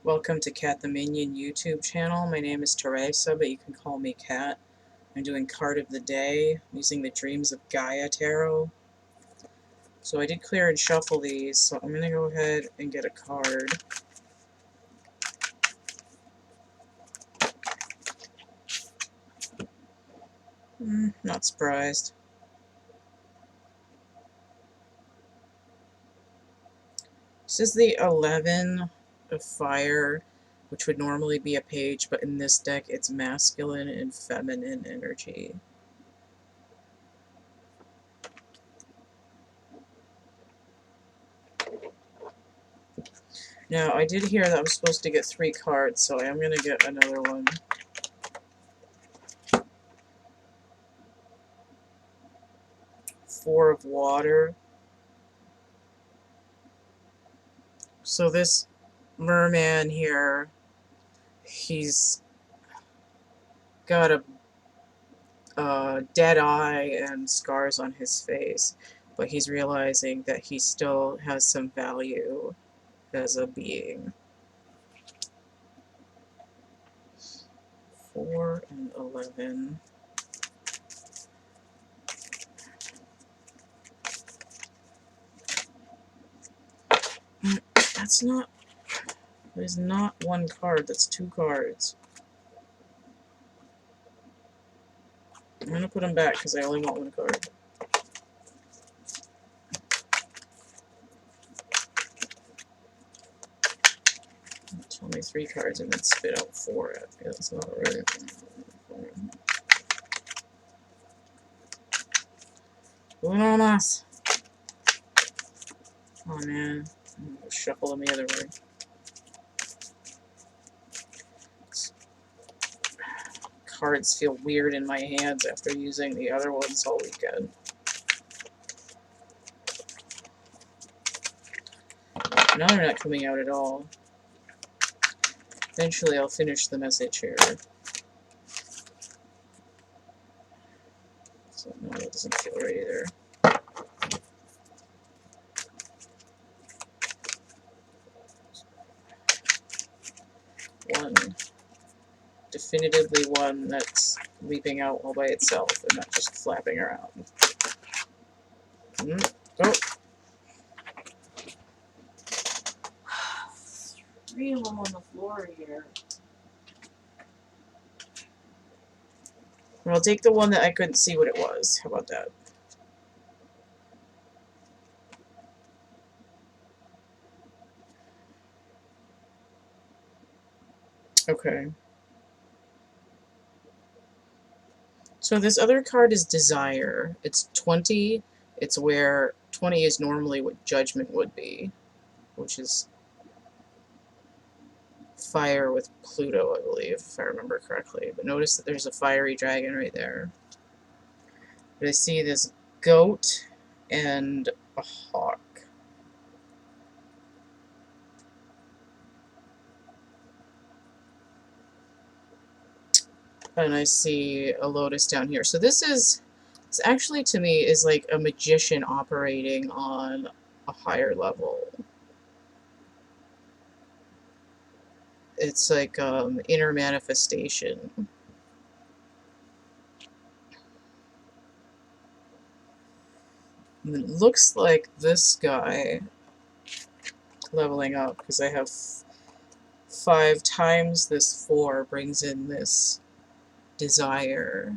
Welcome to CATtheMinion YouTube channel. My name is Teresa, but you can call me Cat. I'm doing card of the day using the Dreams of Gaia tarot. So I did clear and shuffle these, so I'm going to go ahead and get a card. Not surprised. This is the 11 of fire, which would normally be a page, but in this deck it's masculine and feminine energy. Now, I did hear that I'm supposed to get 3 cards, so I am going to get another one. Four of water. So this merman here, he's got a dead eye and scars on his face, but he's realizing that he still has some value as a being. 4 and 11. There's not one card, that's 2 cards. I'm going to put them back because I only want 1 card. Tell me 3 cards and then spit out 4. Yeah, that's not right. Unomas! Oh man, I'm going to shuffle them the other way. Cards feel weird in my hands after using the other ones all weekend. Now they're not coming out at all. Eventually I'll finish the message here. So no, that doesn't feel right either. One. Definitively one that's leaping out all by itself and not just flapping around. Oh! 3 of them on the floor here. Well, I'll take the one that I couldn't see what it was. How about that? Okay. So this other card is Desire. It's 20. It's where 20 is normally what Judgment would be, which is fire with Pluto, I believe, if I remember correctly. But notice that there's a fiery dragon right there. But I see this goat and a hawk. And I see a lotus down here. So this actually, to me, is like a magician operating on a higher level. It's like inner manifestation. And it looks like this guy leveling up, because I have 5 times this 4 brings in this desire.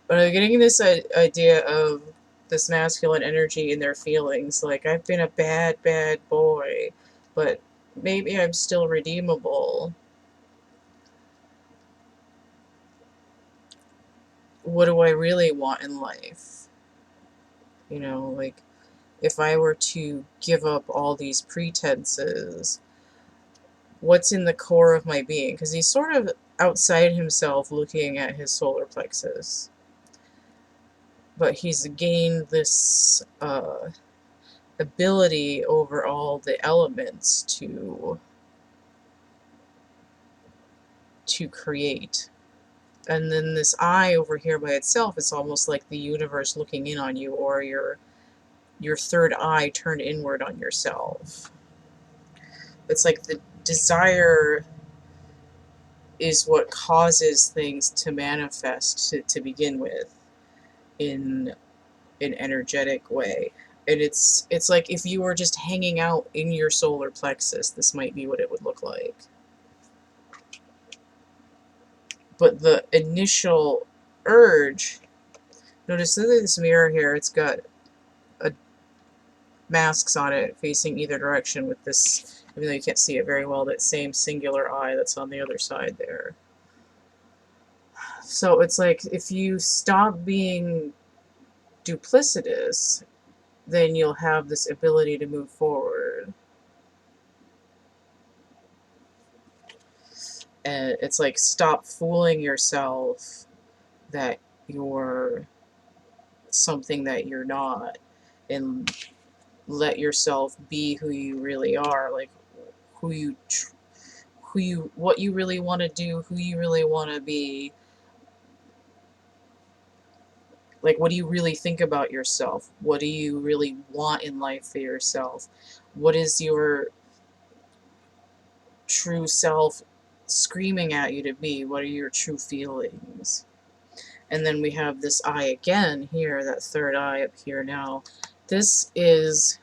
But I'm getting this idea of this masculine energy in their feelings. Like, I've been a bad, bad boy, but maybe I'm still redeemable. What do I really want in life? You know, like, if I were to give up all these pretenses, what's in the core of my being? Because he's sort of outside himself looking at his solar plexus. But he's gained this ability over all the elements to create. And then this eye over here by itself is almost like the universe looking in on you, or your your third eye turned inward on yourself. It's like the desire is what causes things to manifest to begin with in an energetic way. And it's like if you were just hanging out in your solar plexus, this might be what it would look like. But the initial urge, notice this mirror here, it's got masks on it facing either direction with this, even though you can't see it very well, that same singular eye that's on the other side there. So it's like if you stop being duplicitous, then you'll have this ability to move forward. And it's like stop fooling yourself that you're something that you're not, and let yourself be who you really are, like what you really want to do, who you really want to be. Like, what do you really think about yourself? What do you really want in life for yourself? What is your true self screaming at you to be? What are your true feelings? And then we have this eye again here, that third eye up here now. This is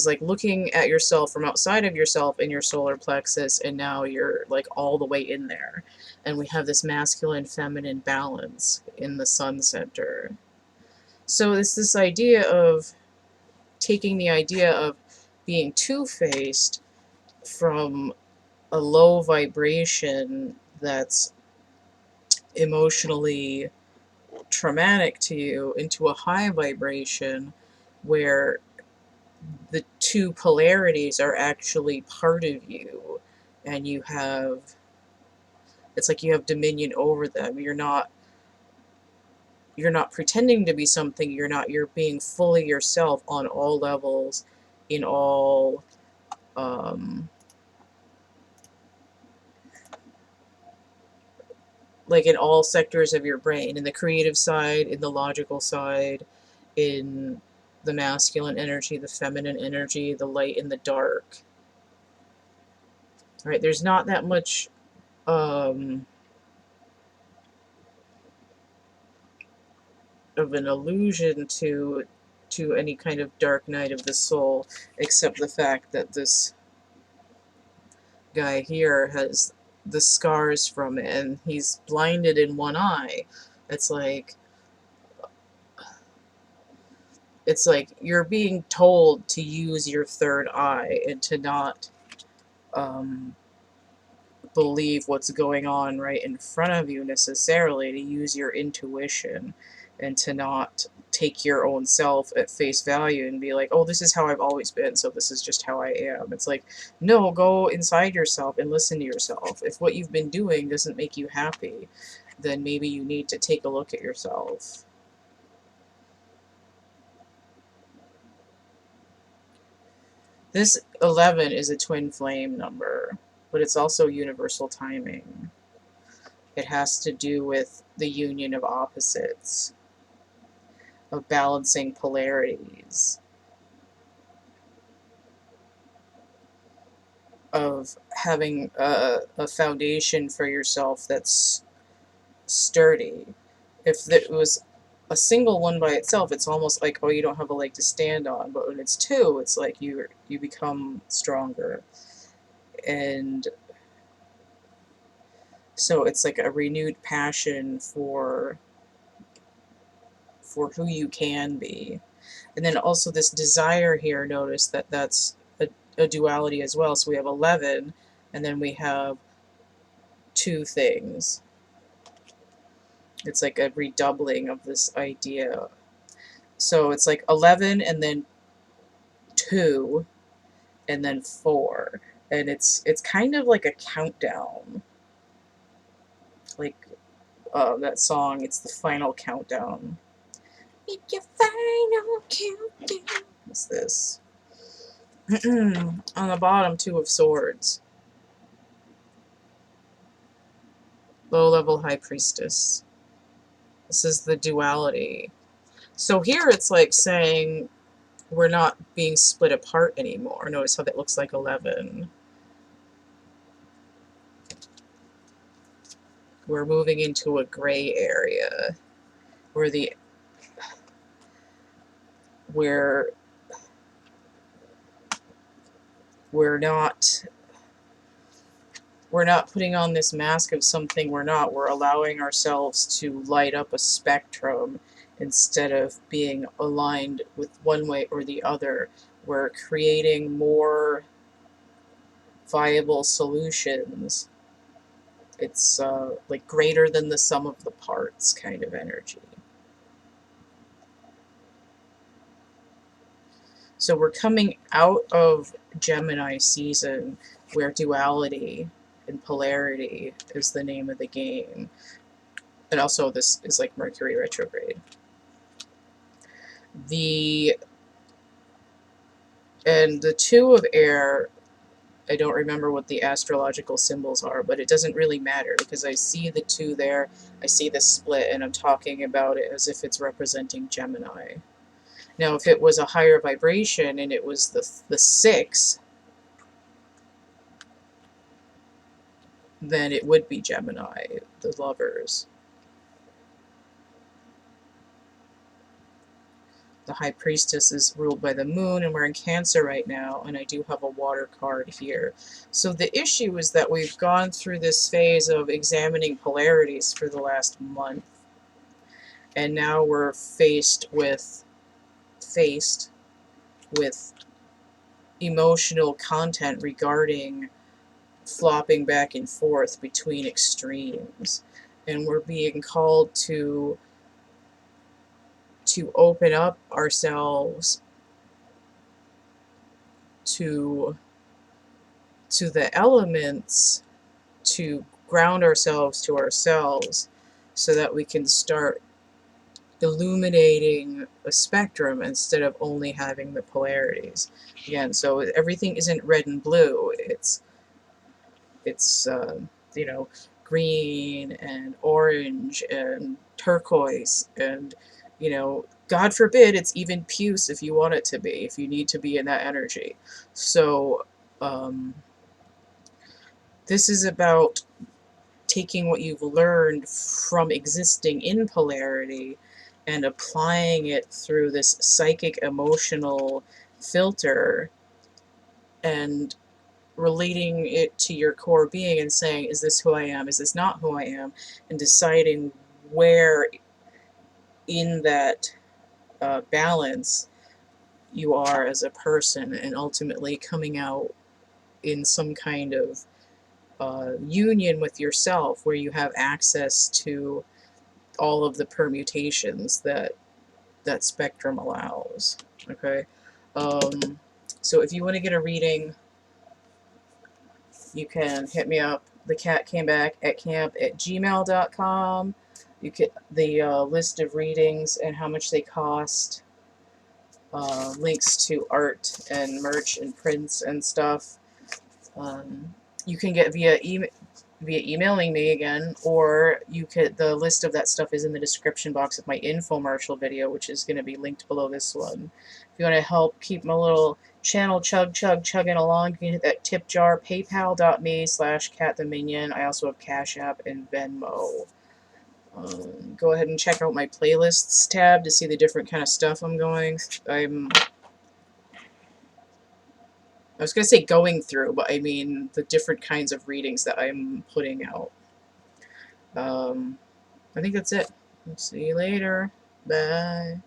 like looking at yourself from outside of yourself in your solar plexus, and now you're like all the way in there. And we have this masculine feminine balance in the sun center. So it's this idea of taking the idea of being two-faced from a low vibration that's emotionally traumatic to you into a high vibration where the two polarities are actually part of you, and you have, it's like you have dominion over them. You're not pretending to be something you're not. You're being fully yourself on all levels, in all like in all sectors of your brain, in the creative side, in the logical side, in the masculine energy, the feminine energy, the light and the dark. Right? There's not that much of an illusion to any kind of dark night of the soul, except the fact that this guy here has the scars from it, and he's blinded in one eye. It's like you're being told to use your third eye and to not believe what's going on right in front of you necessarily, to use your intuition and to not take your own self at face value and be like, oh, this is how I've always been, so this is just how I am. It's like, no, go inside yourself and listen to yourself. If what you've been doing doesn't make you happy, then maybe you need to take a look at yourself. This 11 is a twin flame number, but it's also universal timing. It has to do with the union of opposites, of balancing polarities, of having a foundation for yourself that's sturdy. If it was a single one by itself, it's almost like, oh, you don't have a leg to stand on. But when it's two, it's like you become stronger. And so it's like a renewed passion for who you can be. And then also this desire here, notice that that's a duality as well. So we have 11, and then we have two things. It's like a redoubling of this idea. So it's like 11 and then 2 and then 4. And it's kind of like a countdown. Like that song, it's the final countdown. Make your final countdown. What's this? On the bottom, 2 of Swords. Low-level High Priestess. This is the duality. So here it's like saying we're not being split apart anymore. Notice how that looks like 11. We're moving into a gray area where we're we're not we're not putting on this mask of something we're not. We're allowing ourselves to light up a spectrum instead of being aligned with one way or the other. We're creating more viable solutions. It's like greater than the sum of the parts kind of energy. So we're coming out of Gemini season where duality and polarity is the name of the game. And also this is like Mercury retrograde. And the two of air, I don't remember what the astrological symbols are, but it doesn't really matter because I see the two there, I see the split, and I'm talking about it as if it's representing Gemini. Now, if it was a higher vibration and it was the 6, then it would be Gemini, the lovers. The High Priestess is ruled by the moon, and we're in Cancer right now, and I do have a water card here. So the issue is that we've gone through this phase of examining polarities for the last month, and now we're faced with emotional content regarding flopping back and forth between extremes, and we're being called to open up ourselves to the elements, to ground ourselves to ourselves so that we can start illuminating a spectrum instead of only having the polarities. Again, so everything isn't red and blue. It's you know, green and orange and turquoise and, you know, God forbid it's even puce if you want it to be, if you need to be in that energy. So this is about taking what you've learned from existing in polarity and applying it through this psychic emotional filter and relating it to your core being and saying, is this who I am? Is this not who I am? And deciding where in that balance you are as a person, and ultimately coming out in some kind of union with yourself where you have access to all of the permutations that that spectrum allows. Okay, so if you want to get a reading, you can hit me up, thecatcamebackatcamp@gmail.com. You get the list of readings and how much they cost, links to art and merch and prints and stuff. You can get via emailing me again, or you could, the list of that stuff is in the description box of my infomercial video, which is going to be linked below this one. If you want to help keep my little channel chugging along, you can hit that tip jar, paypal.me/CATtheMinion. I also have Cash App and Venmo. Go ahead and check out my playlists tab to see the different kind of stuff I'm going. I was going to say going through, but I mean the different kinds of readings that I'm putting out. I think that's it. See you later. Bye.